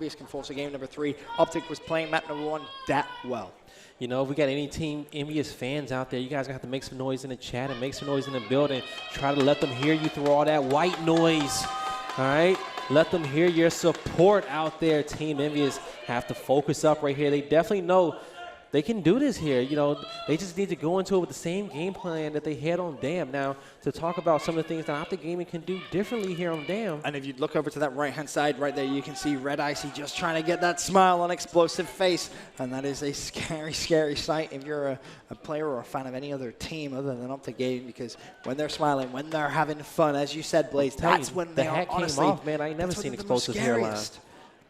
Envyus can force a game number 3. Optic was playing map number 1 that well. You know, if we got any Team Envyus fans out there, you guys are going to have to make some noise in the chat and make some noise in the building. Try to let them hear you through all that white noise, all right? Let them hear your support out there. Team Envyus have to focus up right here. They definitely know they can do this here. You know, they just need to go into it with the same game plan that they had on DAM. Now, to talk about some of the things that Optic Gaming can do differently here on DAM. And if you look over to that right-hand side right there, you can see Red Icy just trying to get that smile on Explosive face. And that is a scary, scary sight if you're a player or a fan of any other team other than Optic Gaming, because when they're smiling, when they're having fun, as you said, Blaze, that's when they are honestly, came off, man. I ain't never seen Explosive's hairline.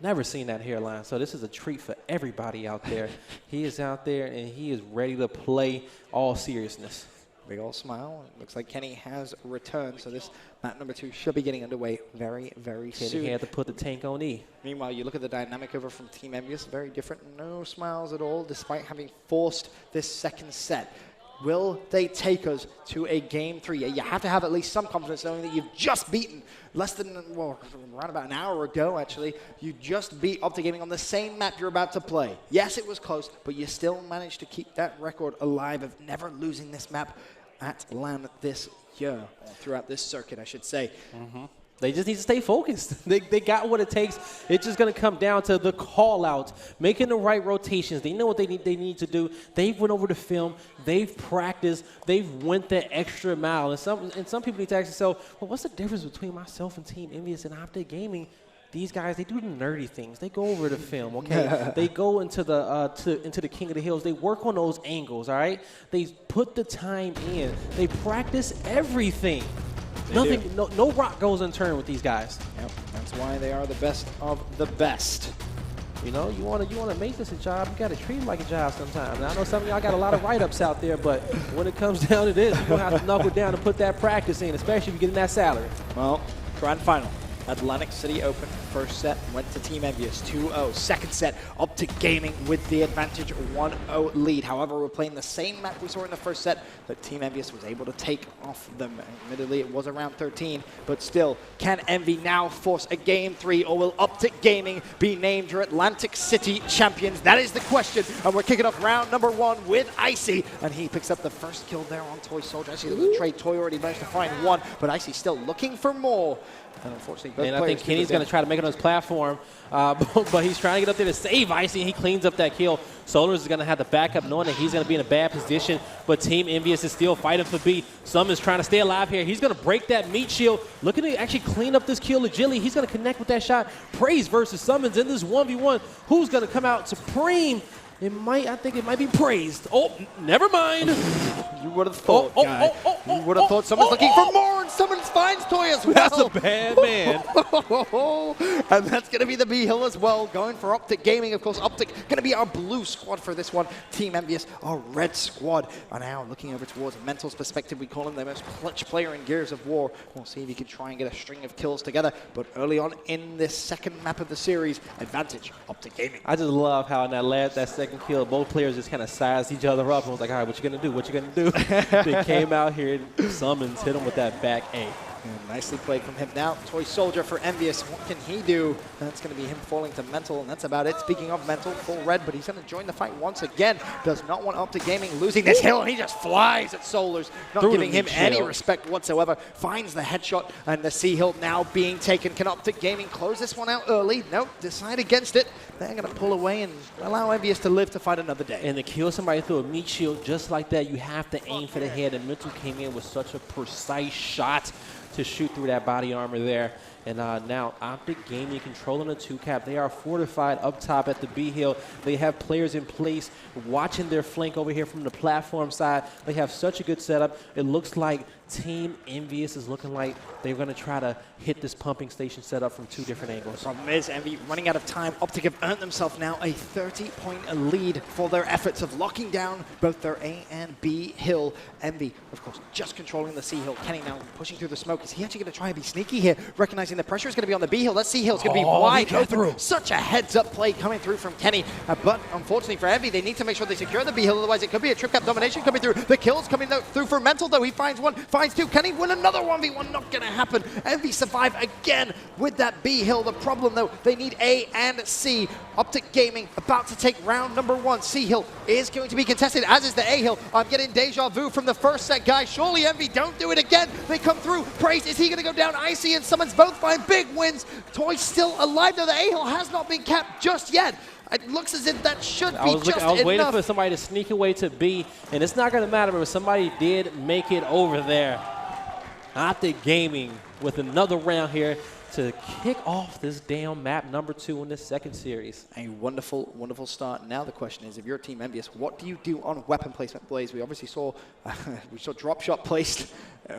Never seen that hairline, so this is a treat for everybody out there. He is out there, and he is ready to play all seriousness. Big old smile. It looks like Kenny has returned, so this map number 2 should be getting underway very, very soon. He had to put the tank on E. Meanwhile, you look at the dynamic over from Team Envyus, very different. No smiles at all, despite having forced this second set. Will they take us to a game 3? You have to have at least some confidence knowing that you've just beaten around about an hour ago, actually. You just beat Optic Gaming on the same map you're about to play. Yes, it was close, but you still managed to keep that record alive of never losing this map at LAN this year, or throughout this circuit, I should say. They just need to stay focused. They got what it takes. It's just going to come down to the call-outs, making the right rotations. They know what they need to do. They've went over the film. They've practiced. They've went the extra mile. And some people need to ask themselves, well, what's the difference between myself and Team Envyus and Optic Gaming? These guys, they do the nerdy things. They go over the film, okay? They go into the King of the Hills. They work on those angles, all right? They put the time in. They practice everything. No rock goes unturned with these guys. Yep, that's why they are the best of the best. You know, you want to make this a job, you got to treat it like a job sometimes. And I know some of y'all got a lot of write-ups out there, but when it comes down to this, you're going to have to knuckle down and put that practice in, especially if you're getting that salary. Well, grand final. Atlantic City Open. First set went to Team Envyus 2-0. Second set, Optic Gaming with the advantage 1-0 lead. However, we're playing the same map we saw in the first set that Team Envyus was able to take off them. Admittedly, it was around 13, but still, can Envy now force a game 3, or will Optic Gaming be named your Atlantic City champions? That is the question, and we're kicking off round number 1 with Icy, and he picks up the first kill there on Toy Soldier. Actually, there's a trade. Toy already managed to find 1, but Icy's still looking for more. And unfortunately, both I think Kenny's going to try to make it on his platform, but he's trying to get up there to save Icy, and he cleans up that kill. Solars is going to have to back up, knowing that he's going to be in a bad position, but Team Envyus is still fighting for B. Summon's trying to stay alive here. He's going to break that meat shield. Looking to actually clean up this kill legitly. He's going to connect with that shot. Praise versus Summons in this 1v1. Who's going to come out supreme? I think it might be Praised. Oh, never mind. You would have thought, you would have thought someone's looking for more, and someone finds Toy as well. That's a bad man. And that's going to be the B hill as well, going for Optic Gaming. Of course, Optic going to be our blue squad for this one. Team Envyus, our red squad. And now looking over towards Mental's perspective, we call him the most clutch player in Gears of War. We'll see if he can try and get a string of kills together. But early on in this second map of the series, advantage Optic Gaming. I just love how in that second kill, both players just kind of sized each other up and was like, all right, what you going to do? What you going to do? They came out here, Summons hit him with that back A. And nicely played from him. Now, Toy Soldier for Envyus. What can he do? That's going to be him falling to Mental, and that's about it. Speaking of Mental, full red, but he's going to join the fight once again. Does not want Optic Gaming losing this hill, and he just flies at Solars, not giving him any respect whatsoever. Finds the headshot, and the C hill now being taken. Can Optic Gaming close this one out early? Nope, decide against it. They're going to pull away and allow Envyus to live to fight another day. And to kill somebody through a meat shield just like that, you have to aim for the head, and Mental came in with such a precise shot to shoot through that body armor there. And now Optic Gaming controlling the 2-cap. They are fortified up top at the B hill. They have players in place watching their flank over here from the platform side. They have such a good setup. It looks like Team Envyus is looking like they're going to try to hit this pumping station setup from 2 different angles. Problem is, Envy running out of time. Optic have earned themselves now a 30-point lead for their efforts of locking down both their A and B hill. Envy, of course, just controlling the C hill. Kenny now pushing through the smoke. Is he actually going to try and be sneaky here? Recognizing recognizing the pressure is going to be on the B hill. That C hill is going to be wide open. Such a heads-up play coming through from Kenny. But unfortunately for Envy, they need to make sure they secure the B hill. Otherwise, it could be a trip cap domination coming through. The kills coming through for Mental, though. He finds one, finds two. Can he win another 1v1? Not going to happen. Envy survive again with that B hill. The problem, though, they need A and C. Optic Gaming about to take round number 1. C hill is going to be contested, as is the A hill. I'm getting deja vu from the first set, guys. Surely Envy don't do it again. They come through. Praise, is he going to go down? Icy and Summons both find big wins. Toy's still alive, though. The A hill has not been capped just yet. It looks as if that should be just enough. I was waiting for somebody to sneak away to B, and it's not going to matter if somebody did make it over there. Optic Gaming with another round here to kick off this damn map number 2 in this second series. A wonderful, wonderful start. Now the question is, if you're Team Envyus, what do you do on weapon placement, Blaze? We obviously saw drop shot placed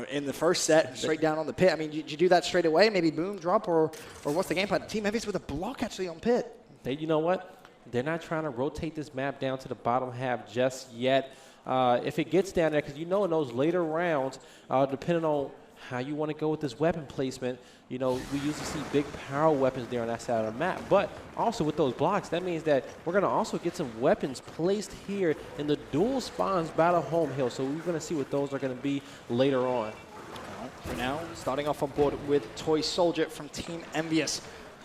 in the first set, straight down on the pit. I mean, did you do that straight away? Maybe boom, drop, or what's the game plan? Team Envyus with a block actually on pit. You know what? They're not trying to rotate this map down to the bottom half just yet. If it gets down there, because you know in those later rounds, depending on how you want to go with this weapon placement, you know, we usually see big power weapons there on that side of the map. But also with those blocks, that means that we're going to also get some weapons placed here in the dual spawns by the home hill. So we're going to see what those are going to be later on. For now, starting off on board with Toy Soldier from Team Envyus.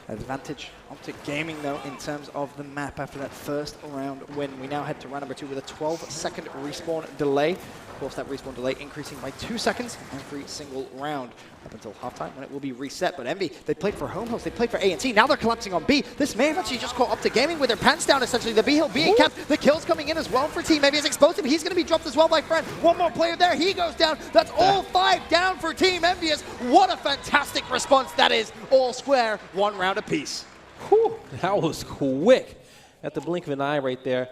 Advantage Optic Gaming, though, in terms of the map after that first round win. We now head to round number 2 with a 12-second respawn delay. Of course, that respawn delay increasing by 2 seconds every single round up until halftime when it will be reset. But Envy, they played for home host, they played for A and C. Now they're collapsing on B. This may have actually just caught Optic Gaming with their pants down, essentially. The B hill being capped. The kills coming in as well for Team Envyus. Explosive, he's going to be dropped as well by Friend. One more player there, he goes down. That's all 5 down for Team Envyus. What a fantastic response that is. All square, 1 round apiece. Whew, that was quick. At the blink of an eye right there,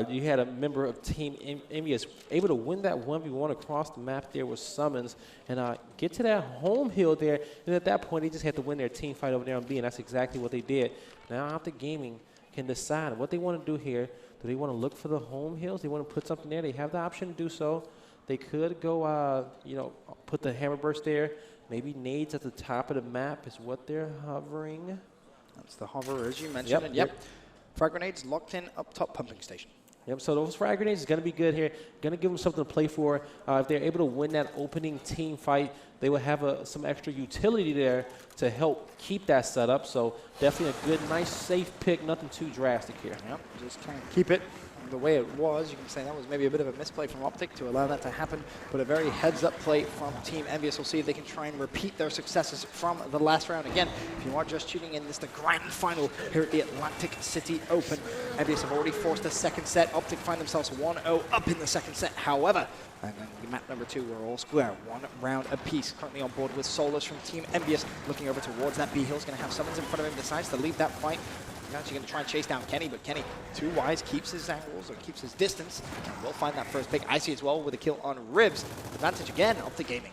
you had a member of Team Envyus able to win that 1v1 across the map there with Summons and get to that home hill there. And at that point, they just had to win their team fight over there on B, and that's exactly what they did. Now, Optic Gaming can decide what they want to do here. Do they want to look for the home hills? They want to put something there. They have the option to do so. They could go, you know, put the hammer burst there. Maybe nades at the top of the map is what they're hovering. That's the hover, as you mentioned. Yep. Frag grenades locked in up top pumping station. Yep, so those frag grenades is going to be good here. Going to give them something to play for. If they're able to win that opening team fight, they will have some extra utility there to help keep that set up. So definitely a good, nice, safe pick. Nothing too drastic here. Yep, just trying to keep it the way it was. You can say that was maybe a bit of a misplay from Optic to allow that to happen, but a very heads-up play from Team Envyus. We'll see if they can try and repeat their successes from the last round. Again, if you are just tuning in, this is the grand final here at the Atlantic City Open. Envyus have already forced a second set. Optic find themselves 1-0 up in the second set. However, and then map number 2, we're all square, 1 round apiece. Currently on board with Solus from Team Envyus, looking over towards that B hill. Is going to have Summons in front of him, decides to leave that fight. He's actually going to try and chase down Kenny, but Kenny, too wise, keeps his angles or keeps his distance, and will find that first pick. Icy as well with a kill on Ribs. Advantage again, Optic Gaming.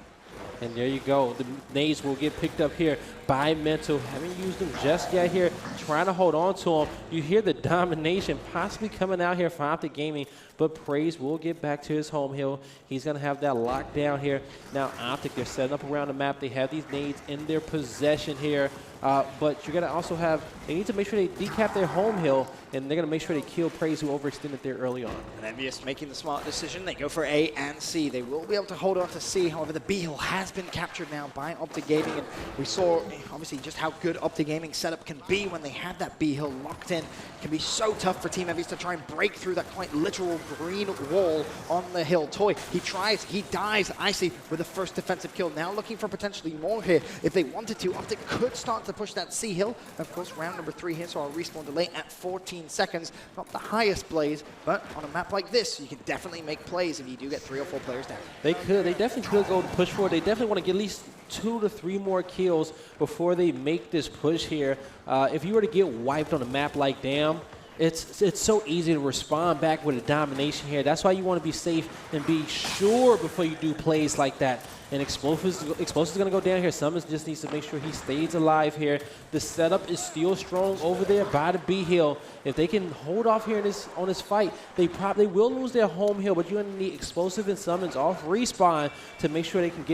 And there you go. The nades will get picked up here by Mental. Haven't used them just yet here. Trying to hold on to him. You hear the domination possibly coming out here for Optic Gaming, but Praise will get back to his home hill. He's going to have that locked down here. Now Optic, they're setting up around the map. They have these nades in their possession here. But you're going to also have, they need to make sure they decap their home hill, and they're going to make sure they kill Praise, who overextended there early on. And Envyus making the smart decision. They go for A and C. They will be able to hold on to C. However, the B hill has been captured now by Optic Gaming, and we saw obviously just how good Optic Gaming setup can be when they have that B hill locked in. It can be so tough for Team Envyus to try and break through that quite literal green wall on the hill. Toy, he tries, he dies. Icy with the first defensive kill. Now looking for potentially more here. If they wanted to, Optic could start to push that C hill. Of course, round number 3 here, so our respawn delay at 14 seconds. Not the highest Blaze, but on a map like this, you can definitely make plays if you do get 3 or 4 players down. They could. They definitely could go to push forward. They definitely want to get at least 2 to 3 more kills before they make this push here. If you were to get wiped on a map like Damn, it's so easy to respond back with a domination here. That's why you want to be safe and be sure before you do plays like that. And Explosive's going to go down here. Summons just needs to make sure he stays alive here. The setup is still strong over there by the B hill. If they can hold off here on this fight, they probably will lose their home hill, but you're going to need Explosive and Summons off respawn to make sure they can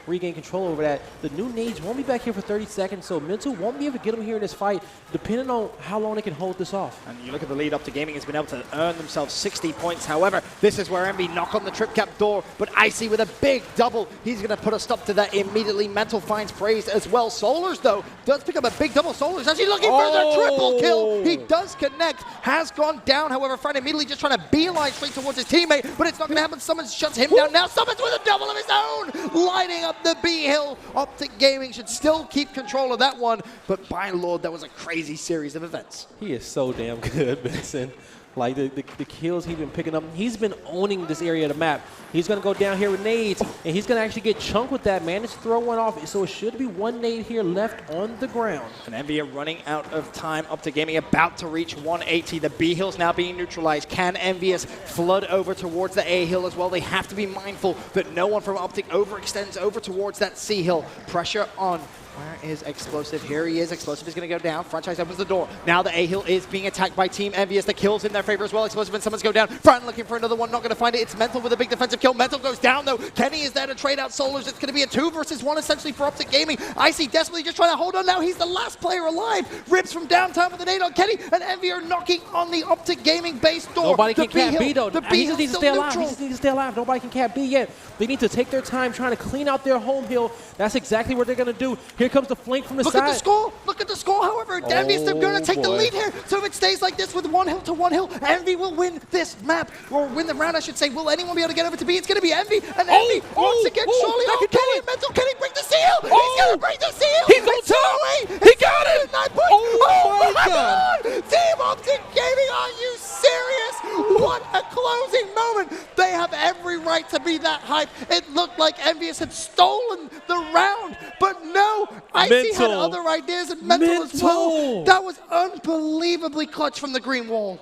regain control over that. The new nades won't be back here for 30 seconds, so Mental won't be able to get them here in this fight, depending on how long they can hold this off. And you look at the lead. Optic Gaming has been able to earn themselves 60 points. However, this is where Envy knock on the trip cap door, but Icy with a big double. He's going to put a stop to that immediately. Mental finds praise as well. Solars, though, does pick up a big double. Solars actually looking for the triple kill. He does connect, has gone down. However, Fran immediately just trying to beeline straight towards his teammate, but it's not going to happen. Summons shuts him down now. Summons with a double of his own, lighting up the B hill. Optic Gaming should still keep control of that one, but by Lord, that was a crazy series of events. He is so damn good, Benson. Like the kills he's been picking up, he's been owning this area of the map. He's going to go down here with nades, and he's going to actually get chunked with that, manage to throw one off. So it should be one nade here left on the ground. And Envy are running out of time. Optic Gaming about to reach 180. The B hill's now being neutralized. Can Envyus flood over towards the A hill as well? They have to be mindful that no one from Optic overextends over towards that C hill. Pressure on. Where is Explosive? Here he is. Explosive is going to go down. Franchise opens the door. Now the A hill is being attacked by Team Envyus. The kills in their favor as well. Explosive and Summons go down. Fran looking for another one. Not going to find it. It's Mental with a big defensive kill. Mental goes down though. Kenny is there to trade out Solars. It's going to be a 2 versus 1 essentially for Optic Gaming. Icy desperately just trying to hold on now. He's the last player alive. Rips from downtown with an 8 on Kenny. And Envy are knocking on the Optic Gaming base door. Nobody can cap B though. The B he just needs to stay alive. He just needs to stay alive. Nobody can cap B yet. They need to take their time trying to clean out their home hill. That's exactly what they're going to do. Here comes the flank from the Look side. at the score. Look at the score. However, Envy's they're going to take the lead here. So if it stays like this with 1 hill to 1 hill, Envy will win this map, or win the round, I should say. Will anyone be able to get over to B? It's going to be Envy. And Envy wants to get surely on Kenny. Mental Kenny bring the seal. He's going to bring the seal. He's going to away. He got it. 9 points. Oh my God. Team Optic Gaming, are you serious? What a closing moment. They have every right to be that hype. It looked like Envyus had stolen the round, but no, Icy had other ideas, and Mental as well. That was unbelievably clutch from the green wall.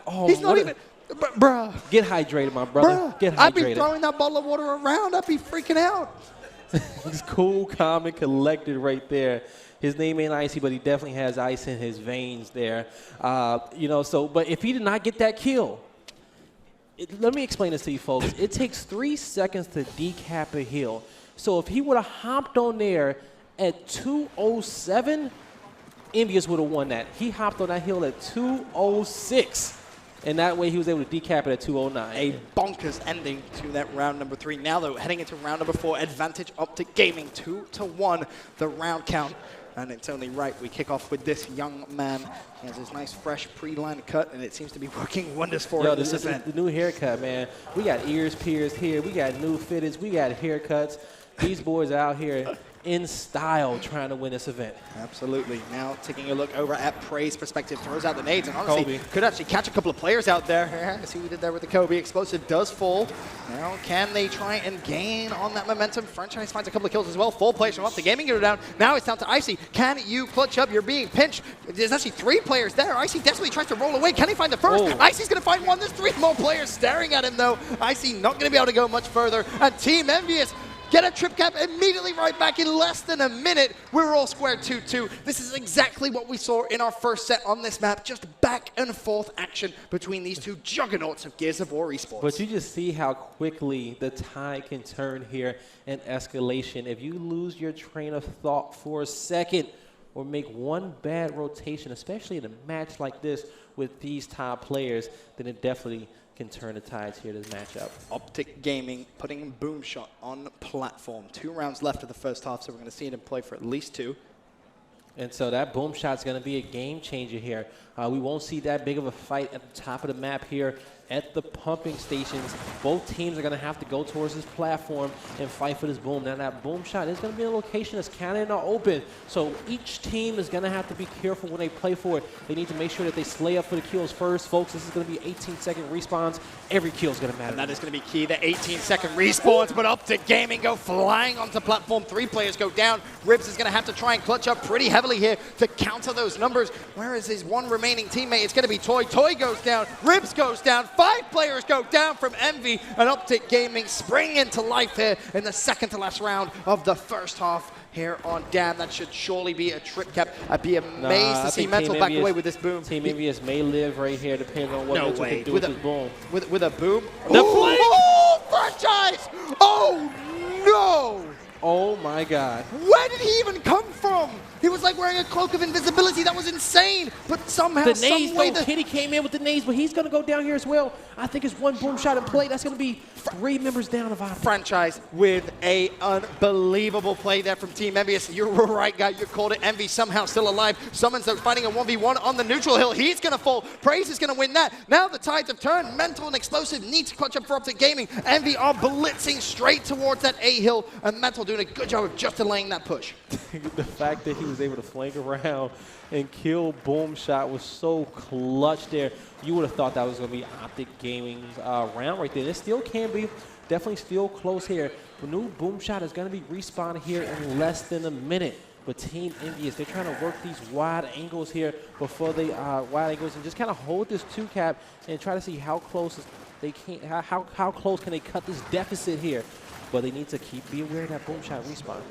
Oh, he's not even, bruh. Get hydrated, my brother. Get hydrated. I'd be throwing that bottle of water around. I'd be freaking out. He's cool, calm, and collected right there. His name ain't Icy, but he definitely has ice in his veins there. But if he did not get that kill, let me explain this to you folks. It takes 3 seconds to decap a hill. So if he would have hopped on there at 2:07, Envyus would have won that. He hopped on that hill at 2:06. And that way he was able to decap it at 2:09. A bonkers ending to that round number 3. Now, though, heading into round number 4, advantage Optic Gaming, 2-1, the round count. And it's only right we kick off with this young man. He has his nice, fresh, pre-lined cut, and it seems to be working wonders for him. This is the new haircut, man. We got ears pierced here. We got new fitteds. We got haircuts. These boys out here in style trying to win this event. Absolutely. Now taking a look over at Prey's perspective, throws out the nades, and honestly could actually catch a couple of players out there. See what we did there with the Kobe. Explosive does fall. Now can they try and gain on that momentum? Franchise finds a couple of kills as well. 4 players from Optic Gaming go down. Now it's down to Icy. Can you clutch up? You're being pinched. There's actually 3 players there. Icy desperately tries to roll away. Can he find the first? Icy's going to find one. There's 3 more players staring at him though. Icy not going to be able to go much further. And Team Envyus get a trip cap immediately right back in less than a minute. We're all squared 2-2. This is exactly what we saw in our first set on this map. Just back and forth action between these 2 juggernauts of Gears of War esports. But you just see how quickly the tide can turn here in escalation. If you lose your train of thought for a second or make one bad rotation, especially in a match like this with these top players, then it definitely can turn the tides here to this matchup. Optic Gaming putting Boom Shot on platform. 2 rounds left of the first half, so we're going to see him play for at least 2. And so that boom shot's going to be a game changer here. We won't see that big of a fight at the top of the map here at the pumping stations. Both teams are going to have to go towards this platform and fight for this boom. Now that boom shot is going to be a location that's kind of in the open. So each team is going to have to be careful when they play for it. They need to make sure that they slay up for the kills first. Folks, this is going to be 18-second respawns. Every kill is going to matter. And that is going to be key, the 18-second respawns. But Optic Gaming go flying onto platform. 3 players go down. Ribs is going to have to try and clutch up pretty heavily here to counter those numbers. Where is his one remaining teammate? It's going to be Toy. Toy goes down. Ribs goes down. 5 players go down from Envy, and Optic Gaming spring into life here in the second to last round of the first half here on Dam. That should surely be a trip cap. I'd be amazed to see Mental back away with this boom. Team Envyus may live right here depending on what Mental can do with this boom. With a boom. The flame! Oh, franchise! Oh, no! Oh my God. Where did he even come from? He was like wearing a cloak of invisibility. That was insane. But somehow, the nades, some way, though, Kitty came in with the nades, but he's going to go down here as well. I think it's one boom shot in play. That's going to be 3 members down of Optic. Franchise with a unbelievable play there from Team Envyus. You're right, guy. You called it. Envy somehow still alive. Summons though fighting a 1v1 on the neutral hill. He's going to fall. Praise is going to win that. Now the tides have turned. Mental and Explosive need to clutch up for Optic Gaming. Envy are blitzing straight towards that A hill, and Mental doing a good job of just delaying that push. The fact that he was able to flank around and kill Boom Shot was so clutch there. You would have thought that was going to be Optic Gaming's round right there. It still can be. Definitely still close here. The new Boom Shot is going to be respawned here in less than a minute. But Team Envyus, they're trying to work these wide angles here before they wide angles and just kind of hold this 2-cap and try to see how close they can, how close can they cut this deficit here. But they need to be aware of that Boom Shot respawn.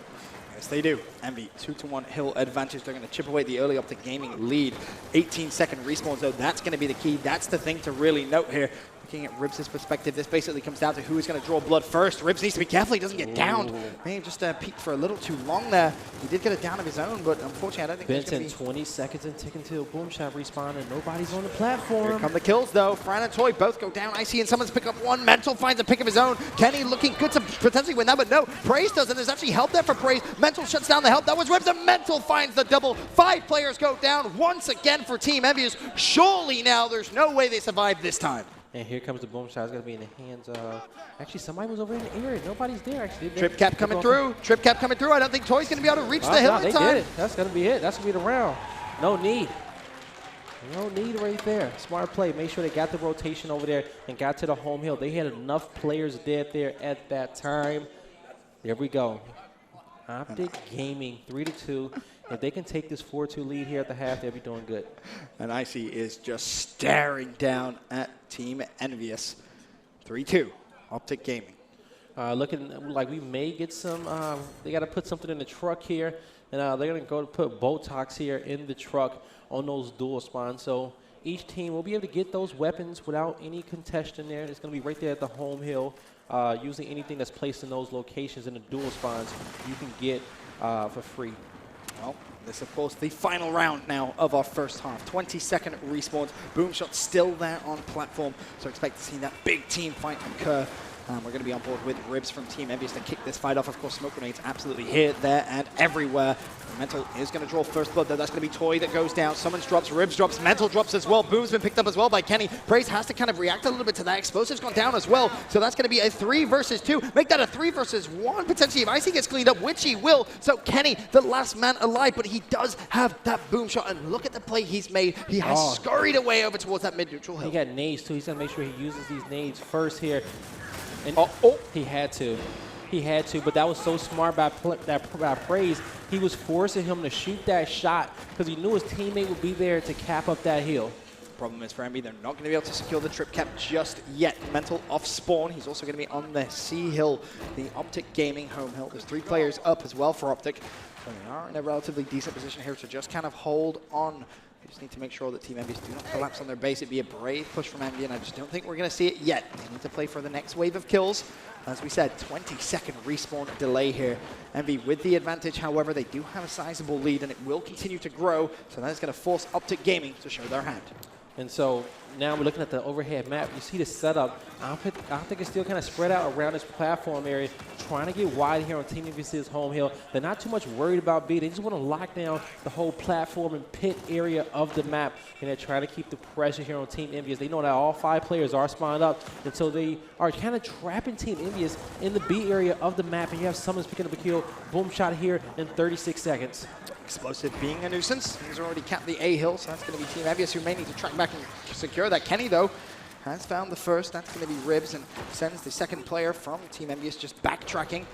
Yes, they do. Envy, 2-1 hill advantage. They're going to chip away the early Optic Gaming lead. 18-second respawns, though. That's going to be the key. That's the thing to really note here. Looking at Ribs' perspective, this basically comes down to who is going to draw blood first. Ribs needs to be careful he doesn't get downed. May have just peeked for a little too long there. He did get a down of his own, but unfortunately, I don't think Benton, there's 20 seconds and ticking till Boom Shot respawn, and nobody's on the platform. Here come the kills, though. Fran and Toy both go down. Icy and someone's pick up one. Mental finds a pick of his own. Kenny looking good to potentially win that, but no. Praise doesn't. There's actually help there for Praise. Mental shuts down the help. That was Ribs, and Mental finds the double. 5 players go down once again for Team Envyus. Surely now there's no way they survive this time. And here comes the Boom Shot. It's going to be in the hands of... Actually, somebody was over in the area. Nobody's there, actually. Trip cap coming through. Trip cap coming through. I don't think Toy's going to be able to reach the hill in they time. did it. That's going to be it. That's going to be the round. No need. No need right there. Smart play. Make sure they got the rotation over there and got to the home hill. They had enough players dead there at that time. There we go. Optic Gaming, 3-2. If they can take this 4-2 lead here at the half, they'll be doing good. And Icy is just staring down at Team Envyus. 3-2, Optic Gaming. Looking like we may get some, they got to put something in the truck here. And they're going to go to put Botox here in the truck on those dual spawns. So each team will be able to get those weapons without any contention there. It's going to be right there at the home hill. Using anything that's placed in those locations in the dual spawns, you can get for free. Well, this, of course, the final round now of our first half. 20-second respawns. Boom Shot still there on platform, so expect to see that big team fight occur. We're going to be on board with Ribs from Team Envyus to kick this fight off. Of course, smoke grenades absolutely here, there, and everywhere. Mental is going to draw first blood, though. That's going to be Toy that goes down. Summons drops, Ribs drops, Mental drops as well. Boom's been picked up as well by Kenny. Praise has to kind of react a little bit to that. Explosive's gone down as well, so that's going to be a 3 versus 2. Make that a 3 versus 1, potentially, if Icy gets cleaned up, which he will. So Kenny, the last man alive, but he does have that Boom Shot, and look at the play he's made. He has scurried away over towards that mid-neutral hill. He got nades, too. He's going to make sure he uses these nades first here. And he had to. He had to, but that was so smart by Praise. He was forcing him to shoot that shot because he knew his teammate would be there to cap up that hill. Problem is for Envy, they're not going to be able to secure the trip cap just yet. Mental off spawn. He's also going to be on the C hill, the Optic Gaming home hill. There's 3 players up as well for Optic. So they are in a relatively decent position here to just kind of hold on. We just need to make sure that Team Envyus do not collapse on their base. It'd be a brave push from Envy, and I just don't think we're going to see it yet. They need to play for the next wave of kills. As we said, 20-second respawn delay here. Envy with the advantage, however, they do have a sizable lead, and it will continue to grow. So that is going to force Optic Gaming to show their hand. And so now we're looking at the overhead map. You see the setup. Optic is still kind of spread out around this platform area, trying to get wide here on Team Envyus' home hill. They're not too much worried about B. They just want to lock down the whole platform and pit area of the map. And they're trying to keep the pressure here on Team Envyus. They know that all 5 players are spawned up. And so they are kind of trapping Team Envyus in the B area of the map. And you have Summons picking up a kill. Boom Shot here in 36 seconds. Explosive being a nuisance. He's already capped the A hill, so that's going to be Team Envyus, who may need to track back and secure that. Kenny, though, has found the first. That's going to be Ribs, and sends the second player from Team Envyus just backtracking.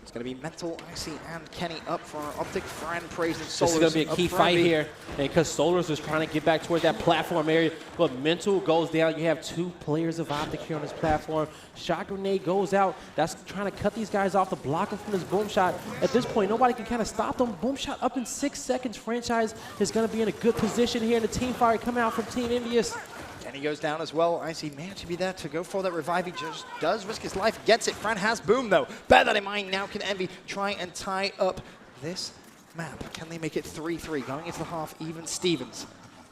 It's going to be Mental, Icy, and Kenny up for our Optic. Fran, Praise, and Solars. This is going to be a key fight here, because Solars was trying to get back towards that platform area, but Mental goes down. You have 2 players of Optic here on this platform. Shot grenade goes out. That's trying to cut these guys off to block them from this boom shot. At this point, nobody can kind of stop them. Boom shot up in 6 seconds. Franchise is going to be in a good position here, and the team fire coming out from Team Envyus. Kenny goes down as well. Icy managed to be there to go for that revive. He just does risk his life, gets it. Fran has boom though. Bear that in mind. Now can Envy try and tie up this map? Can they make it 3-3 going into the half? Even Stevens.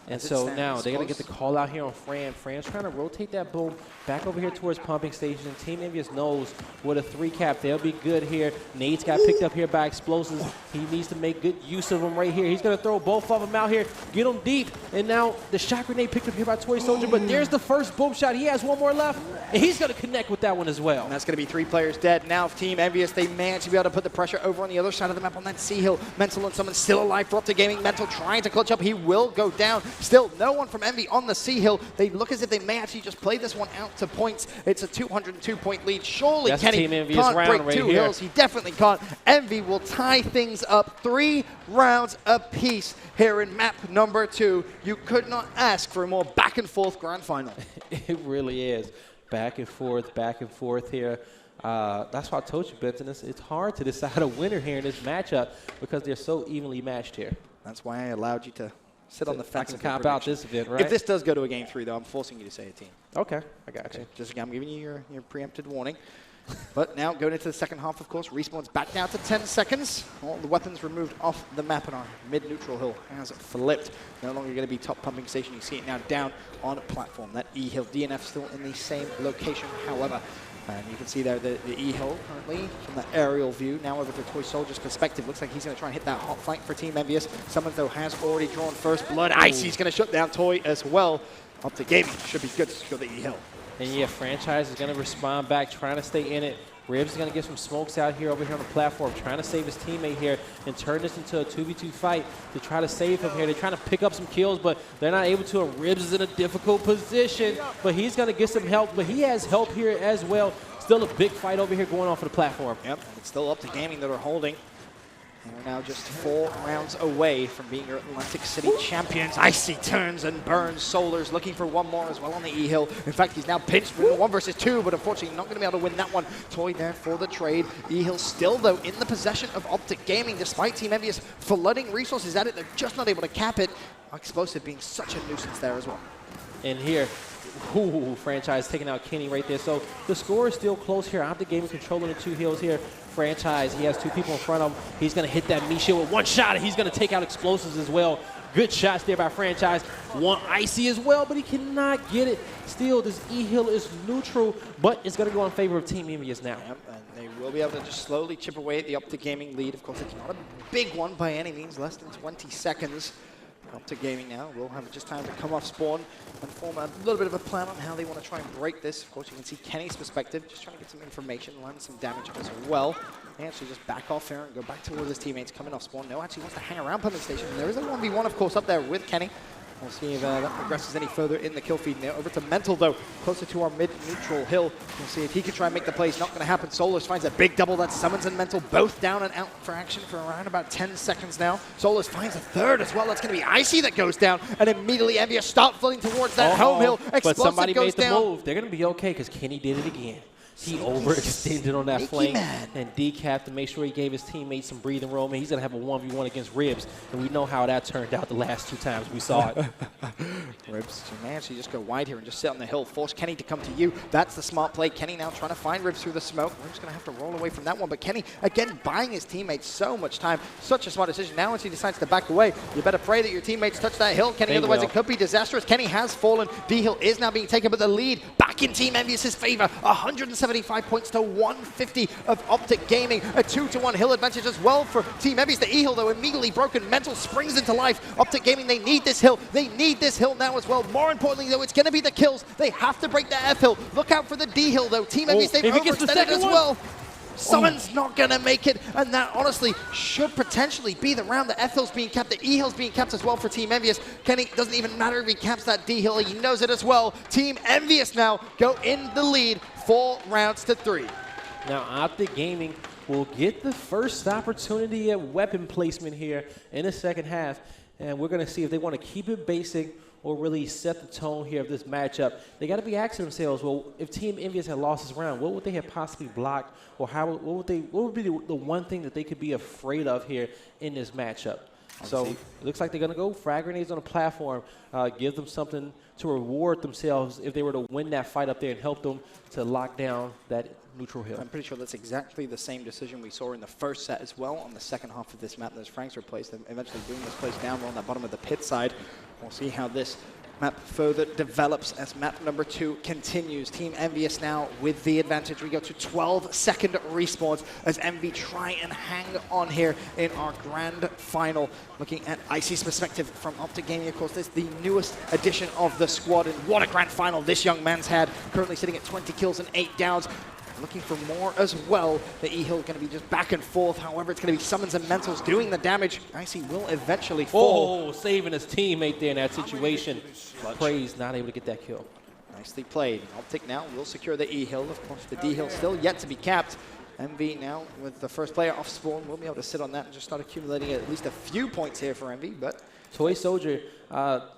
And so now they're going to get the call out here on Fran. Fran's trying to rotate that boom back over here towards pumping station. Team Envyus knows with a 3-cap, they'll be good here. Nate's got picked up here by explosives. He needs to make good use of them right here. He's going to throw both of them out here, get them deep. And now the shot grenade picked up here by Toy Soldier, but there's the first boom shot. He has one more left, and he's going to connect with that one as well. And that's going to be 3 players dead. Now Team Envyus, they managed to be able to put the pressure over on the other side of the map on that C hill. Mental and someone still alive for Optic Gaming. Mental trying to clutch up. He will go down. Still no one from Envy on the C hill. They look as if they may actually just play this one out to points. It's a 202-point lead. Surely That's Kenny can't break right 2 here. hills. He definitely can't. Envy will tie things up 3 rounds apiece here in map number 2. You could not ask for a more back and forth grand final. It really is. Back and forth here. That's why I told you, Benson, it's hard to decide a winner here in this matchup because they're so evenly matched here. That's why I allowed you to sit on the fence and cop out this event, right? If this does go to a game 3, though, I'm forcing you to say a team. Okay, I got you. Just I'm giving you your preempted warning. But now going into the second half, of course, respawn's back down to 10 seconds. All the weapons removed off the map, and our mid-neutral hill has flipped. No longer going to be top pumping station. You see it now down on a platform. That E hill, DNF still in the same location, however. And you can see there the E-hill currently from the aerial view. Now over to Toy Soldier's perspective. Looks like he's going to try and hit that hot flank for Team Envyus. Someone, though, has already drawn first blood. Icy's going to shut down Toy as well. Optic Gaming should be good to secure the E-hill. And yeah, Franchise is going to respond back, trying to stay in it. Ribs is going to get some smokes out here over here on the platform, trying to save his teammate here and turn this into a 2v2 fight to try to save him here. They're trying to pick up some kills, but they're not able to. And Ribs is in a difficult position, but he's going to get some help. But he has help here as well. Still a big fight over here going on for the platform. Yep, it's still Optic Gaming that are holding. And we're now just 4 rounds away from being your Atlantic City champions. Icy turns and burns. Solars looking for one more as well on the E-hill. In fact, he's now pinched with 1 versus 2, but unfortunately not going to be able to win that one. Toy there for the trade. E-hill still, though, in the possession of Optic Gaming, despite Team Envyus flooding resources at it. They're just not able to cap it. Explosive being such a nuisance there as well. And here, Franchise taking out Kenny right there. So the score is still close here. Optic Gaming controlling the 2 hills here. Franchise, he has 2 people in front of him. He's going to hit that meat shield with 1 shot, and he's going to take out explosives as well. Good shots there by Franchise. 1 Icy as well, but he cannot get it. Still, this E-hill is neutral, but it's going to go in favor of Team Envyus now. Yep, and they will be able to just slowly chip away at the Optic Gaming lead. Of course, it's not a big one by any means, less than 20 seconds. Optic Gaming now will have just time to come off spawn and form a little bit of a plan on how they want to try and break this. Of course, you can see Kenny's perspective, just trying to get some information, land some damage as well. He actually just back off here and go back towards his teammates coming off spawn. No, actually wants to hang around pumping station. There is a 1v1, of course, up there with Kenny. We'll see if that progresses any further in the kill feed. Now over to Mental, though, closer to our mid-neutral hill. We'll see if he can try and make the plays. Not going to happen. Solars finds a big double. That Summons and Mental both down and out for action for around about 10 seconds now. Solars finds a third as well. That's going to be Icy that goes down. And immediately Envyus start flooding towards that home hill. Explosive but somebody goes made the down. move. They're going to be okay because Kenny did it again. He overextended on that flank and decapped to make sure he gave his teammates some breathing room. And he's going to have a 1v1 against Ribs. And we know how that turned out the last 2 times we saw it. Ribs managed to just go wide here and just sit on the hill. Force Kenny to come to you. That's the smart play. Kenny now trying to find Ribs through the smoke. Ribs going to have to roll away from that one. But Kenny, again, buying his teammates so much time. Such a smart decision. Now once he decides to back away, you better pray that your teammates touch that hill, Kenny. Otherwise, it could be disastrous. Kenny has fallen. D-hill is now being taken, but the lead back in Team Envyus' favor. 175 points to 150 of Optic Gaming. A 2-1 hill advantage as well for Team Envyus. The E-hill, though, immediately broken. Mental springs into life. Optic Gaming, they need this hill. They need this hill now as well. More importantly, though, it's going to be the kills. They have to break the F-hill. Look out for the D-hill, though. Team Envyus, they've overextended as well. Someone's not going to make it, and that honestly should potentially be the round. The F-hill's being capped, the E-hill's being capped as well for Team Envyus. Kenny, doesn't even matter if he caps that D-hill, he knows it as well. Team Envyus now go in the lead 4 rounds to 3. Now, Optic Gaming will get the first opportunity at weapon placement here in the second half. And we're going to see if they want to keep it basic or really set the tone here of this matchup. They got to be asking themselves, well, if Team Envyus had lost this round, what would they have possibly blocked, or what would be the one thing that they could be afraid of here in this matchup? So it looks like they're going to go frag grenades on the platform, give them something to reward themselves if they were to win that fight up there and help them to lock down that neutral hill. I'm pretty sure that's exactly the same decision we saw in the first set as well on the second half of this map. Those frags were placed, and eventually Boom was placed down on the bottom of the pit side. We'll see how this map further develops as map number 2 continues. Team Envyus now with the advantage. We go to 12-second respawns as Envy try and hang on here in our grand final. Looking at Icy's perspective from Optic Gaming, of course, this is the newest addition of the squad, and what a grand final this young man's had. Currently sitting at 20 kills and 8 downs. Looking for more as well. The E-Hill is going to be just back and forth. However, it's going to be Summons and Mentals doing the damage. Icy will eventually fall. Oh, saving his teammate there in that situation. Praise not able to get that kill. Nicely played. Optic now will secure the E-Hill. Of course, the D-Hill still yet to be capped. Envy now with the first player off spawn will be able to sit on that and just start accumulating at least a few points here for Envy. But Toy Soldier,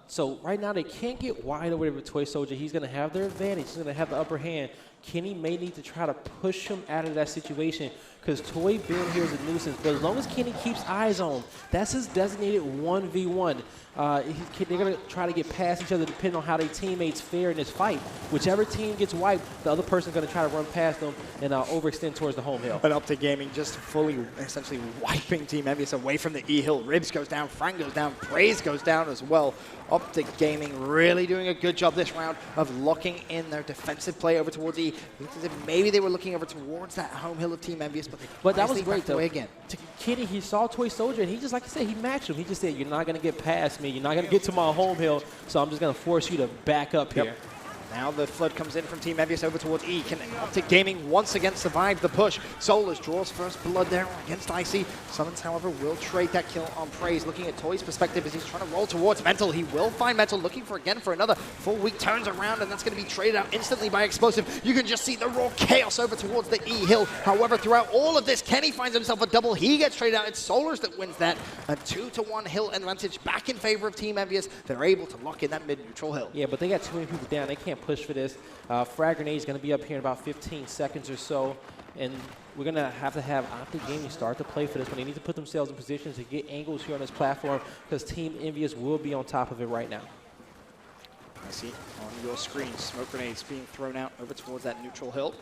so right now they can't get wide over there with Toy Soldier. He's going to have their advantage. He's going to have the upper hand. Kenny may need to try to push him out of that situation because Toy being here is a nuisance. But as long as Kenny keeps eyes on him, that's his designated 1v1. They're going to try to get past each other depending on how their teammates fare in this fight. Whichever team gets wiped, the other person's going to try to run past them and overextend towards the home hill. But Optic Gaming just fully, essentially wiping Team Envyus away from the E-Hill. Ribs goes down, Frank goes down, Praise goes down as well. Optic Gaming really doing a good job this round of locking in their defensive play over towards E. Looks as if maybe they were looking over towards that home hill of Team Envyus, but that was great though. Again. Kenny, he saw Toy Soldier, and he just, like I said, he matched him. He just said, you're not going to get past me. You're not going to get to my home hill, so I'm just going to force you to back up here. Now the flood comes in from Team Envyus over towards E. Can Optic Gaming once again survive the push? Solars draws first blood there against Icy. Summons, however, will trade that kill on Praise. Looking at Toy's perspective as he's trying to roll towards Mental. He will find Mental, looking for another full weak. Turns around, and that's going to be traded out instantly by Explosive. You can just see the raw chaos over towards the E-Hill. However, throughout all of this, Kenny finds himself a double. He gets traded out. It's Solars that wins that. A 2-to-1 hill advantage back in favor of Team Envyus. They're able to lock in that mid-neutral hill. Yeah, but they got too many people down. They can't push for this. Frag grenade is going to be up here in about 15 seconds or so, and we're going to have Optic Gaming start to play for this one. They need to put themselves in positions to get angles here on this platform because Team Envyus will be on top of it right now. I see on your screen smoke grenades being thrown out over towards that neutral hill.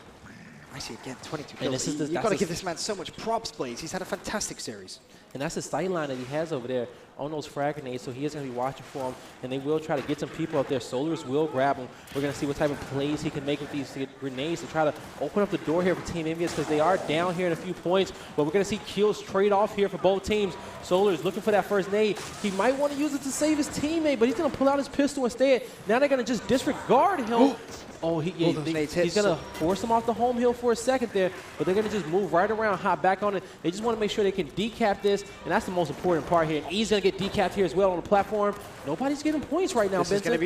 I see again 22 kills. You've got to give this man so much props, Blaze. He's had a fantastic series. And that's the sight line that he has over there on those frag grenades, so he is going to be watching for him, and they will try to get some people up there. Solars will grab him. We're going to see what type of plays he can make with these grenades to try to open up the door here for Team Envyus because they are down here in a few points, but we're going to see kills trade off here for both teams. Solars looking for that first nade. He might want to use it to save his teammate, but he's going to pull out his pistol instead. Now they're going to just disregard him. Oh, he's going to force him off the home hill for a second there, but they're going to just move right around, hop back on it. They just want to make sure they can decap this, and that's the most important part here. And he's going to get decapped here as well on the platform. Nobody's getting points right now, This is going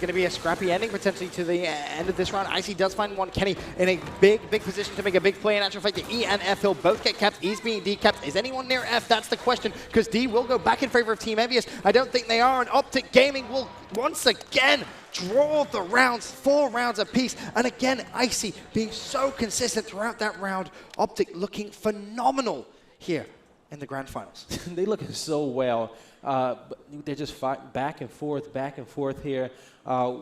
to be a scrappy ending potentially to the end of this round. Icy does find one. Kenny in a big position to make a big play. In actual fact, the E and F hill both get capped. E's being decapped. Is anyone near F? That's the question, because D will go back in favor of Team Envyus. I don't think they are, and Optic Gaming will once again draw the rounds, 4 rounds apiece. And again, Icy being so consistent throughout that round. Optic looking phenomenal here in the grand finals. They looking so well. But they're just fighting back and forth here.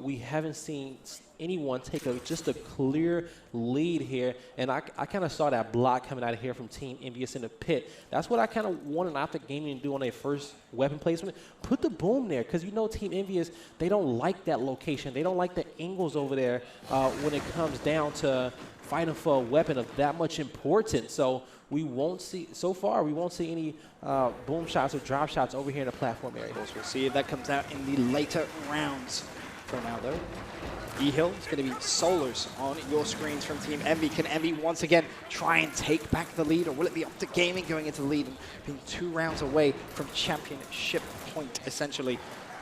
We haven't seen anyone take just a clear lead here, and I kind of saw that block coming out of here from Team Envyus in the pit. That's what I kind of wanted Optic Gaming to do on their first weapon placement. Put the boom there, because you know Team Envyus, they don't like that location. They don't like the angles over there when it comes down to fighting for a weapon of that much importance. So we won't see, so far, we won't see any boom shots or drop shots over here in the platform area. We'll see if that comes out in the later rounds. For now, though, E-Hill is going to be Solars on your screens from Team Envy. Can Envy once again try and take back the lead, or will it be Optic Gaming going into the lead and being 2 rounds away from championship point, essentially?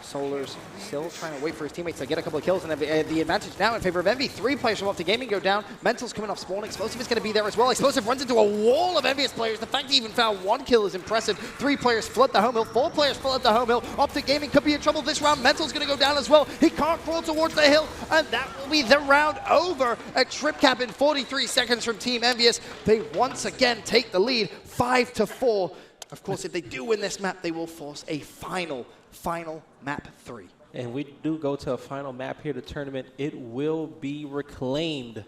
Solar's still trying to wait for his teammates to get a couple of kills, and the advantage now in favor of Envy. 3 players from Optic Gaming go down. Mental's coming off spawn. Explosive is going to be there as well. Explosive runs into a wall of Envious players. The fact he even found 1 kill is impressive. 3 players flood the home hill. 4 players flood the home hill. Optic Gaming could be in trouble this round. Mental's going to go down as well. He can't crawl towards the hill, and that will be the round over. A trip cap in 43 seconds from Team Envyus. They once again take the lead, 5-4. Of course, if they do win this map, they will force a final map 3. And we do go to a final map here, the tournament. It will be reclaimed.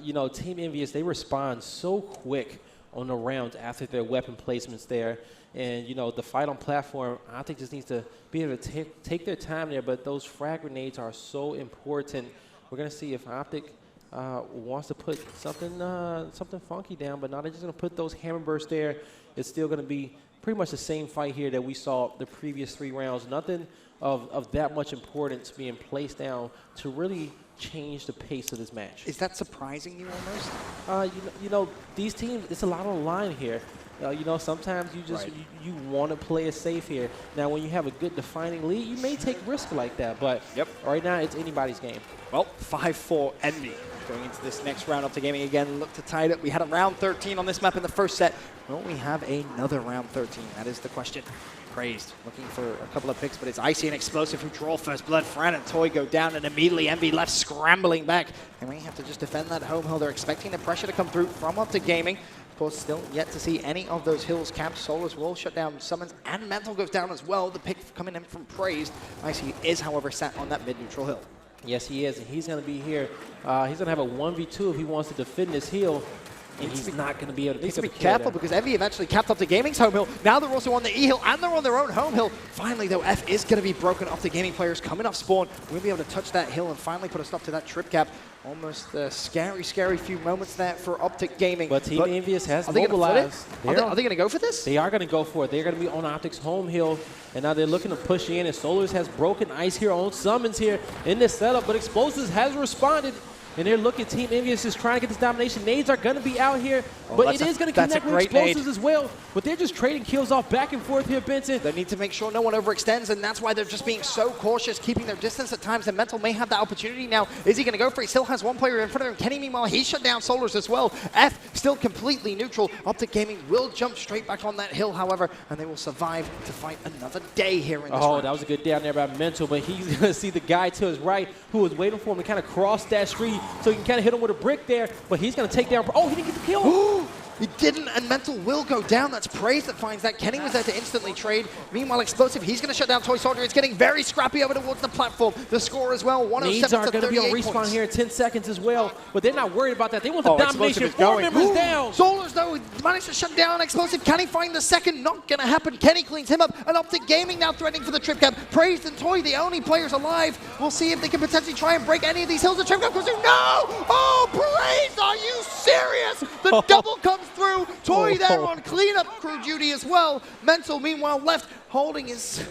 You know, Team Envyus, they respond so quick on the rounds after their weapon placements there. And, you know, the fight on platform, I think just needs to be able to take their time there. But those frag grenades are so important. We're going to see if Optic wants to put something funky down. But now they're just going to put those hammer bursts there. It's still going to be pretty much the same fight here that we saw the previous 3 rounds. Nothing of that much importance being placed down to really change the pace of this match. Is that surprising you almost? You know, these teams, it's a lot on the line here. You know, sometimes you just you want to play it safe here. Now, when you have a good defining lead, you may take risk like that. But right now, it's anybody's game. Well, 5-4 Envy. Going into this next round, Optic Gaming again look to tie it up. We had a round 13 on this map in the first set. Will we have another round 13? That is the question. Praised, looking for a couple of picks, but it's Icy and Explosive who draw first blood. Fran and Toy go down, and immediately Envy left scrambling back. And we have to just defend that home hill. They're expecting the pressure to come through from Optic Gaming. Of course, still yet to see any of those hills capped. Solars will shut down Summons, and Mental goes down as well. The pick coming in from Praised. Icy is, however, sat on that mid-neutral hill. Yes, he is, and he's going to be here. He's going to have a 1v2 if he wants to defend this hill, and he's not going to be able to pick up the kill. Needs to be careful because Envy eventually capped Optic Gaming's home hill. Now they're also on the E hill, and they're on their own home hill. Finally, though, F is going to be broken. Optic Gaming players coming off spawn. We'll be able to touch that hill and finally put a stop to that trip cap. Almost a scary few moments there for Optic Gaming. But Team Envyus has mobilized. Are they going to go for this? They are going to go for it. They're going to be on Optic's home hill, and now they're looking to push in. And Solars has broken ice here on Summons here in this setup, but Explosives has responded. And they're looking, Team Envyus is trying to get this domination. Nades are going to be out here, but it is going to connect with Explosives as well. But they're just trading kills off back and forth here, Benson. They need to make sure no one overextends, and that's why they're just being so cautious, keeping their distance at times. And Mental may have that opportunity now. Is he going to go for it? He still has 1 player in front of him. Kenny, meanwhile, he shut down Solars as well. F still completely neutral. Optic Gaming will jump straight back on that hill, however, and they will survive to fight another day here in this round. That was a good down there by Mental, but he's going to see the guy to his right who was waiting for him to kind of cross that street so he can kind of hit him with a brick there, but he's going to take down. Oh, he didn't get the kill. He didn't, and Mental will go down. That's Praise that finds that. Kenny was there to instantly trade. Meanwhile, Explosive, he's going to shut down Toy Soldier. It's getting very scrappy over towards the platform. The score as well, 107 Needs are going to be on respawn here in 10 seconds as well, but they're not worried about that. They want the domination. 4 members down. Solars, though, managed to shut down Explosive. Can he find the second? Not going to happen. Kenny cleans him up, and Optic Gaming now threatening for the trip cap. Praise and Toy, the only players alive. We'll see if they can potentially try and break any of these hills. The trip cap goes through. No! Oh, Praise, are you serious? The double comes through. Toy there on cleanup crew duty as well. Mental, meanwhile, left holding his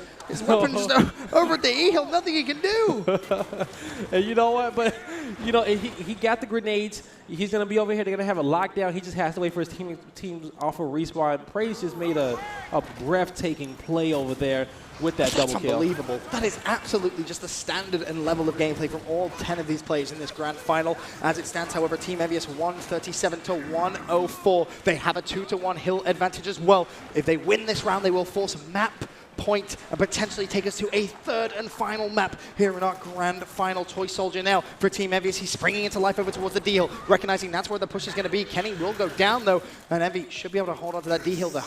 weapons over at the E hill. Nothing he can do. And you know what? But, you know, he got the grenades. He's going to be over here. They're going to have a lockdown. He just has to wait for his teams off of respawn. Praise just made a breathtaking play over there with that double kill. Unbelievable. That is absolutely just the standard and level of gameplay from all 10 of these players in this grand final. As it stands, however, Team Envyus 137 to 104. They have a 2-1 hill advantage as well. If they win this round, they will force map point and potentially take us to a 3rd and final map here in our grand final. Toy Soldier now for Team Envyus. He's springing into life over towards the D hill, recognizing that's where the push is going to be. Kenny will go down though, and Envy should be able to hold on to that D hill. The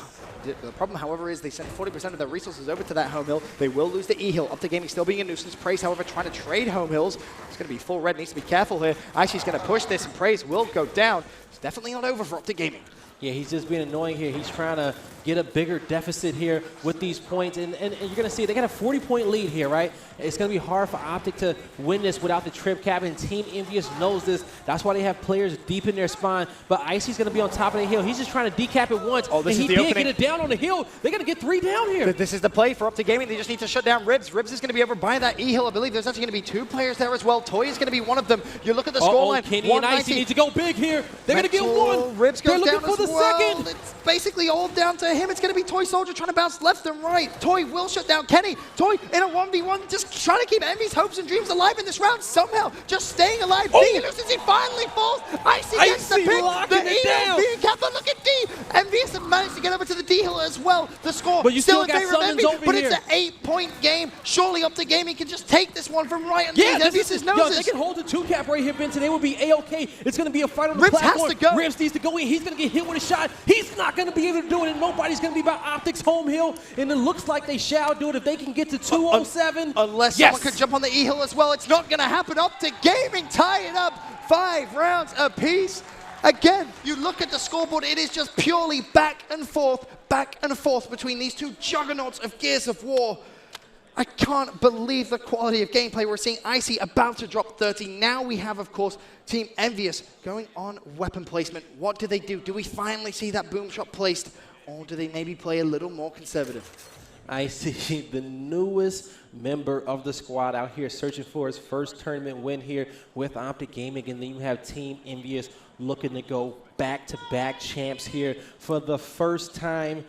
problem, however, is they send 40% of their resources over to that home hill. They will lose the E hill. Optic Gaming still being a nuisance. Praise, however, trying to trade home hills. It's going to be full red. Needs to be careful here. Icy's going to push this, and Praise will go down. It's definitely not over for Optic Gaming. Yeah, he's just being annoying here. He's trying to get a bigger deficit here with these points. And you're going to see they got a 40-point lead here, right? It's going to be hard for Optic to win this without the trip cap, and Team Envyus knows this. That's why they have players deep in their spine. But Icy's going to be on top of the hill. He's just trying to decap it once. Oh, this and is he the did opening. get it down on the hill. They're going to get 3 down here. This is the play for Optic Gaming. They just need to shut down Ribs. Ribs is going to be over by that E hill. I believe there's actually going to be 2 players there as well. Toy is going to be one of them. You look at the scoreline. Kenny and Icy need to go big here. They're going to get 1. Ribs goes down as second. It's basically all down to him. It's going to be Toy Soldier trying to bounce left and right. Toy will shut down Kenny. Toy in a 1v1, just trying to keep Envy's hopes and dreams alive in this round. Somehow, just staying alive. Being elusive, he finally falls. Icy gets the pick. The EM being Kappa, look at D. Envyus have managed to get over to the D hill as well. The score but you still still in favor of got Envy, but here. it's an 8-point game. Surely Optic Gaming can just take this one from right underneath Envy's noses. Yo, they can hold the 2-cap right here, Benson. They will be A-OK. It's going to be a fight on the Ribs platform. has to go. Ribs needs to go in. He's going to get hit with a shot. He's not going to be able to do it, and nobody's going to be by Optic's home hill, and it looks like they shall do it if they can get to 207. Unless someone can jump on the E-hill as well. It's not going to happen. Optic Gaming tie it up 5 rounds apiece. Again, you look at the scoreboard, it is just purely back and forth between these two juggernauts of Gears of War. I can't believe the quality of gameplay. We're seeing Icy about to drop 30. Now we have, of course, Team Envyus going on weapon placement. What do they do? Do we finally see that boom shot placed, or do they maybe play a little more conservative? Icy, the newest member of the squad out here searching for his first tournament win here with Optic Gaming, and then you have Team Envyus looking to go back-to-back champs here for the first time.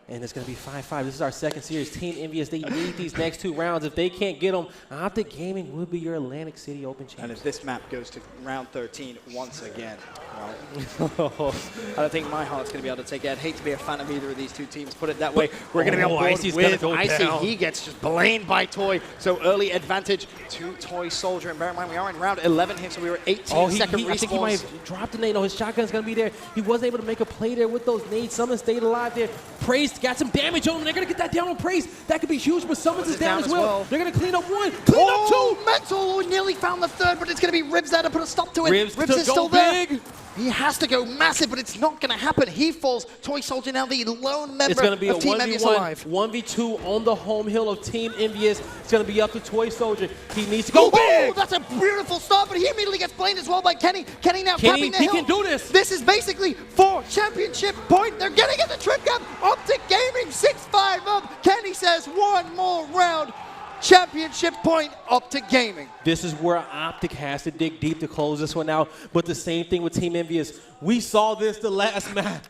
And it's going to be 5-5. This is our second series. Team Envyus, they need these next 2 rounds. If they can't get them, Optic Gaming will be your Atlantic City Open champion. And if this map goes to round 13 once again, well, I don't think my heart's going to be able to take it. I'd hate to be a fan of either of these two teams, put it that way. We're going to be on board Icy's with Icy. He gets just blamed by Toy. So early advantage to Toy Soldier. And bear in mind, we are in round 11 here, so we were 18-second respawns. I think he might have dropped a nade. No, his shotgun's going to be there. He wasn't able to make a play there with those nades. Summon stayed alive there. Praise got some damage on him. They're going to get that down on Praise. That could be huge, but Summons is down as well. They're going to clean up 1, clean up 2. Mental nearly found the 3rd, but it's going to be Ribs there to put a stop to it. Ribs is still big. There. He has to go massive, but it's not going to happen. He falls. Toy Soldier now the lone member it's gonna be of a Team Envyus alive. 1v2 on the home hill of Team Envyus. It's going to be up to Toy Soldier. He needs to go big. Oh, that's a beautiful start, but he immediately gets blamed as well by Kenny. Kenny now capping the hill. He can do this. This is basically for championship point. They're getting at the trip cap. Optic Gaming 6-5 up. Kenny says 1 more round. Championship point, Optic Gaming. This is where Optic has to dig deep to close this one out. But the same thing with Team Envyus. We saw this the last match.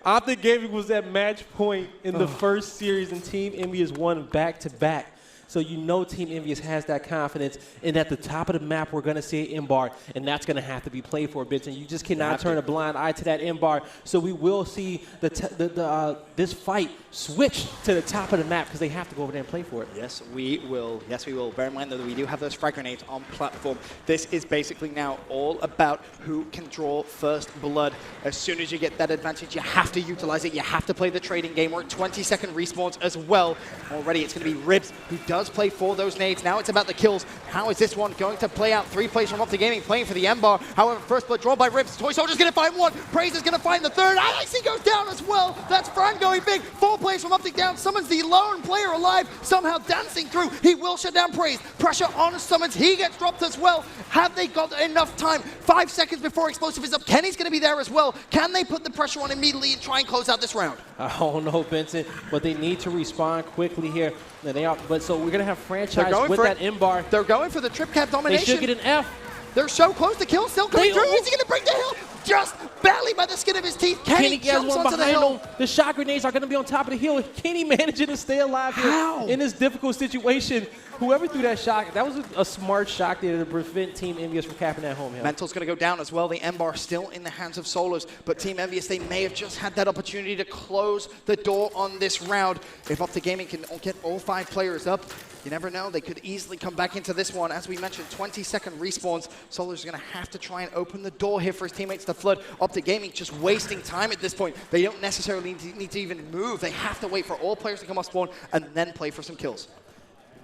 Optic Gaming was at match point in the first series, and Team Envyus won back-to-back. So you know Team Envyus has that confidence, and at the top of the map, we're going to see an M-bar, and that's going to have to be played for a bit. And you just cannot turn a blind eye to that M-bar. So we will see this fight switch to the top of the map because they have to go over there and play for it. Yes, we will. Yes, we will. Bear in mind, though, that we do have those frag grenades on platform. This is basically now all about who can draw first blood. As soon as you get that advantage, you have to utilize it. You have to play the trading game. We're at 20-second respawns as well. Already, it's going to be Ribs who does play for those nades. Now it's about the kills. How is this one going to play out? 3 plays from Optic Gaming playing for the M-bar. However, first blood drawn by Ribs. Toy Soldier's going to find 1. Praise is going to find the 3rd. Icy goes down as well. That's Fran going big. 4 plays from Optic down. Summons the lone player alive. Somehow dancing through. He will shut down Praise. Pressure on Summons. He gets dropped as well. Have they got enough time? 5 seconds before Explosive is up. Kenny's going to be there as well. Can they put the pressure on immediately and try and close out this round? I don't know, Benson, but they need to respond quickly here. They are, but so we're going to have franchise with that M-bar. They're going for the trip cap domination. They should get an F. They're so close to kill, still coming through. Is he going to break the hill? Just barely by the skin of his teeth. Kenny jumps onto the hill. The shot grenades are going to be on top of the hill. Kenny managing to stay alive here in this difficult situation. Whoever threw that shot, that was a smart shot there to prevent Team Envyus from capping that home hill. Mental's going to go down as well. The M-bar still in the hands of Solos, but Team Envyus, they may have just had that opportunity to close the door on this round. If Optic Gaming can get all 5 players up, you never know. They could easily come back into this one. As we mentioned, 20-second respawns. Solar's going to have to try and open the door here for his teammates to flood. Optic Gaming just wasting time at this point. They don't necessarily need to even move. They have to wait for all players to come off spawn and then play for some kills.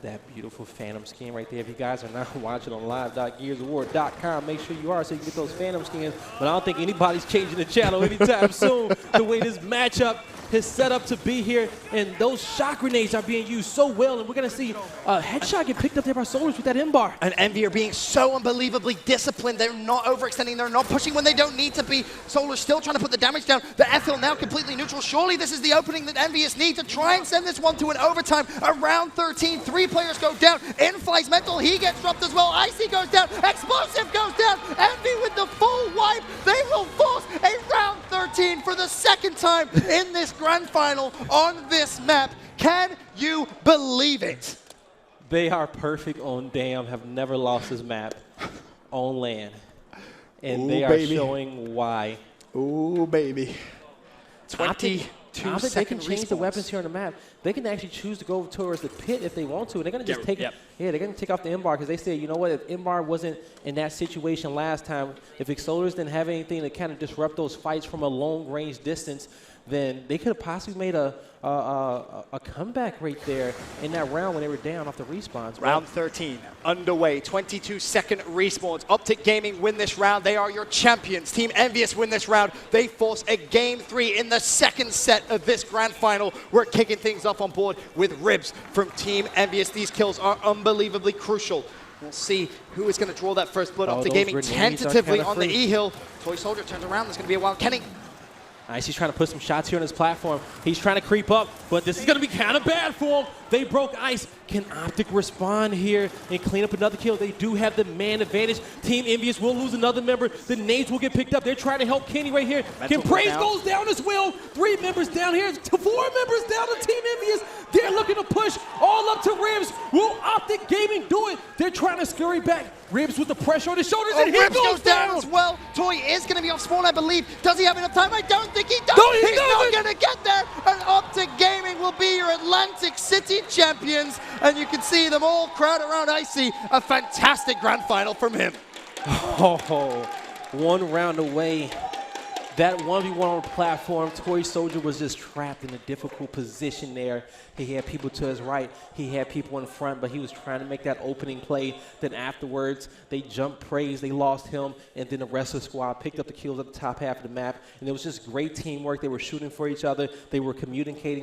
That beautiful Phantom skin right there. If you guys are not watching on live.gearsofwar.com, make sure you are so you can get those Phantom skins. But I don't think anybody's changing the channel anytime soon. The way this matchup is set up to be here, and those shot grenades are being used so well, and we're going to see a headshot get picked up there by Solars with that M-bar. And Envy are being so unbelievably disciplined. They're not overextending. They're not pushing when they don't need to be. Solar's still trying to put the damage down. The F-hill now completely neutral. Surely this is the opening that Envyus need to try and send this one to an overtime. Around 13, 3 players go down. In flies Mental. He gets dropped as well. Icy goes down. Explosive goes down. Envy with the full wipe. They will force a round 13. 13 for the second time in this grand final on this map. Can you believe it? They are perfect on Dam, have never lost this map on land. And they are showing why. Ooh, baby. 22 they can change the weapons here on the map. They can actually choose to go towards the pit if they want to. And they're going to just take it. Yeah, they're going to take off the Embar because they say, you know what, if Embar wasn't in that situation last time, if Exodus didn't have anything to kind of disrupt those fights from a long range distance, then they could have possibly made a comeback right there in that round when they were down off the respawns. Round 13 underway, 22-second respawns. Optic Gaming win this round. They are your champions. Team Envyus win this round. They force a Game 3 in the second set of this grand final. We're kicking things off on board with Ribs from Team Envyus. These kills are unbelievably crucial. We'll see who is going to draw that first blood. Optic Gaming tentatively on the E-Hill. Toy Soldier turns around. There's going to be a wild Kenny. Nice, he's trying to put some shots here on his platform. He's trying to creep up, but this is going to be kind of bad for him. They broke ice. Can Optic respond here and clean up another kill? They do have the man advantage. Team Envyus will lose another member. The nades will get picked up. They're trying to help Kenny right here. Can Praise goes down as well. 3 members down here. 4 members down to Team Envyus. They're looking to push all up to Ribs. Will Optic Gaming do it? They're trying to scurry back. Ribs with the pressure on his shoulders, and he goes down as well. Toy is going to be off spawn, I believe. Does he have enough time? I don't think he does. No, he's not going to get there. And Optic Gaming will be your Atlantic City champions. And you can see them all crowd around Icy. A fantastic grand final from him. Oh, 1 round away. That 1v1 on the platform, Toy Soldier was just trapped in a difficult position there. He had people to his right, he had people in front, but he was trying to make that opening play. Then afterwards, they jumped Praise, they lost him, and then the rest of the squad picked up the kills at the top half of the map. And it was just great teamwork. They were shooting for each other. They were communicating